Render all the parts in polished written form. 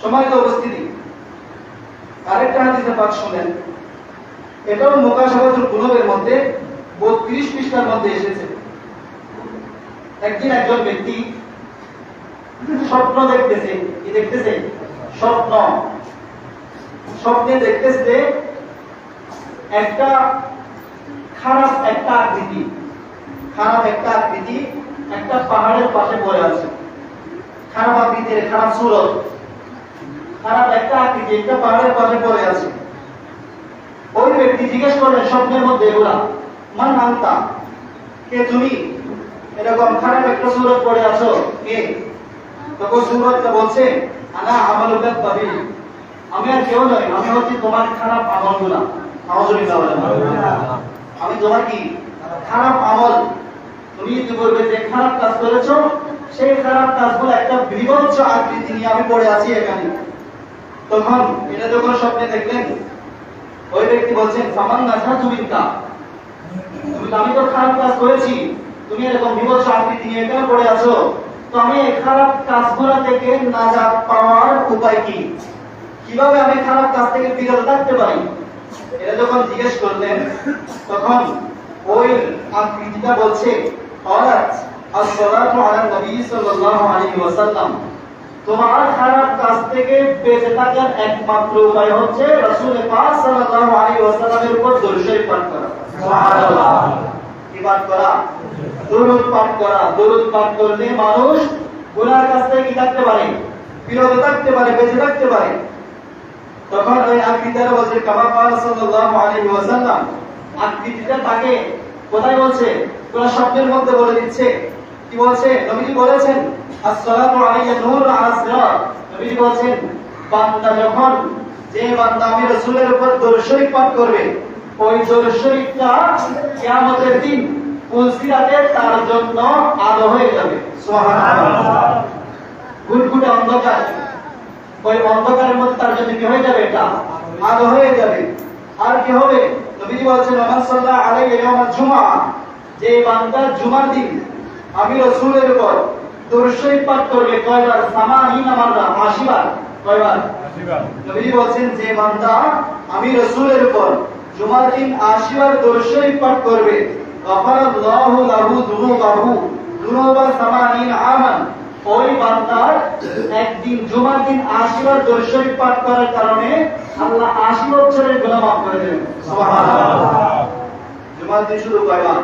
সম্মানিত উপস্থিতি, আরেকটা হাদিসে পাক শুনেন। এটাও মুকাশাফাতুল কুলুবের মধ্যে 32 পৃষ্ঠার মধ্যে এসেছে। একদিন একজন ব্যক্তি স্বপ্ন দেখতেছে। কি দেখতেছে? স্বপ্নে দেখতেছে একটা খারাপ একটা আকৃতি একটা পাহাড়ের পাশে পড়ে আছে। খারাপ আকৃতির, খারাপ সুরত, খারাপ একটা আকৃতি একটা পাহাড়ের পাশে পড়ে আছে। ওই ব্যক্তি জিজ্ঞেস করলেন স্বপ্নের মধ্যে, এগুলা মান আনতা, কে তুমি? এরকম খারাপ একটা সুরত পড়ে আছো, কে? তখন সুরতটা বলছে, আনা আমালুকাত বাবি, আমি আর কেউ নই, আমি হচ্ছি তোমার খারাপ আমলগুলা। আমি তোমার কি খারাপ আমল, তুমি ইতিপূর্বে যে খারাপ কাজ করেছো সেই খারাপ কাজগুলো একটা বিভৎস আকৃতি নিয়ে আমি পড়ে আছি এখানে। তখন এটা যখন স্বপ্নে দেখলেন, ওই ব্যক্তি বলছেন, সামান নাজা তুমি কা, আমি তো খারাপ কাজ করেছি, তুমি এরকম বিভৎস আকৃতি নিয়ে এখানে পড়ে আছো, তো আমি এই খারাপ কাজগুলো থেকে নাজাত পাওয়ার উপায় কি? কিভাবে আমি খারাপ কাজ থেকে বিরত থাকতে পারি? এটা যখন জিজ্ঞেস করলেন, তখন ওই আকৃতিটা বলছে, আসসালাতু আলা নবী সাল্লাল্লাহু আলাইহি ওয়াসাল্লাম, তোমার খারাপ কাজ থেকে বেঁচে থাকার একমাত্র উপায় হচ্ছে রাসূল পাক সাল্লাল্লাহু আলাইহি ওয়াসাল্লামের উপর দরুদ শরীফ পাঠ করা। সুবহানাল্লাহ। কি পাঠ করা? দরুদ পাঠ করা। দরুদ পাঠ করলে মানুষ গুনার কাছ থেকে কি থাকতে পারে? বিরত থাকতে পারে, বেঁচে থাকতে পারে। তখন ওই আকৃতিটা বলছে, কামা ক্বালা সাল্লাল্লাহু আলাইহি ওয়াসাল্লাম, আকৃতিটা তাকে কোথায় বলছে? পুরো স্বপ্নের মধ্যে বলে দিচ্ছে। কি বলছে? নবীজি বলেছেন, আসসালাতু আলাইয়া নূর আলা সিরাত। নবীজি বলেন, বান্দা যখন, যে বান্দা আমি রাসূলের উপর দরুদ শরীফ পাঠ করবে, ওই দরুদ শরীফটা কিয়ামতের দিন ফুলসিরাতে তার জন্য আলো হয়ে যাবে। সুবহানাল্লাহ। ঘুটঘুটে অন্ধকার, ওই অন্ধকারের মধ্যে তার জন্য কি হয়ে যাবে? এটা আলো হয়ে যাবে। আর কি হবে? নবীজি বলেন, মান সাল্লা আলাইহি ইয়াউমাল জুমআ, যে বান্দা জুমার দিন আমি রাসূলের উপর দরুদ শরীফ পাঠ করবে, কয়বার? 80 মাররা, 80 বার। কয়বার? 80 বার। নবীজি বলেন, যে বান্দা আমি রাসূলের উপর জুমার দিন 80 বার দরুদ শরীফ পাঠ করবে, গফারাল্লাহু লাহু যুনুবা 80 আমান, ওই বান্দার একদিন জুমার দিন 80 বার দরুদ শরীফ পাঠ করার কারণে আল্লাহ 80 বছরের গুনাহ মাফ করে দেবেন। সুবহানাল্লাহ। জুমার দিন শুধু কয়বার?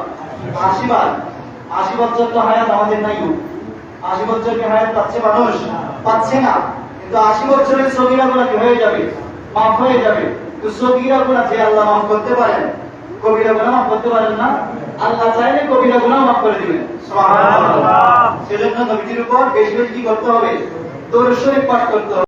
80 বার। 80 বছর তো হায়াত আমাদের নাই। 80 বছর কি হায়াত পাচ্ছে মানুষ? পাচ্ছে না। কিন্তু 80 বছরের সগীরা গুনাহ কি হয়ে যাবে? মাফ হয়ে যাবে। তো সগীরা গুনাহ যে আল্লাহ মাফ করতে পারেন, কবিরা গুনাহ মাফ করতে পারেন না? আল্লাহ চাইলে কবিরা গুনাহ মাফ করে দিবেন। সুবহানাল্লাহ। সেজন্য নবীজির উপর বেশি বেশি কি করতে হবে? দরুদ শরীফ পাঠ করতে হবে।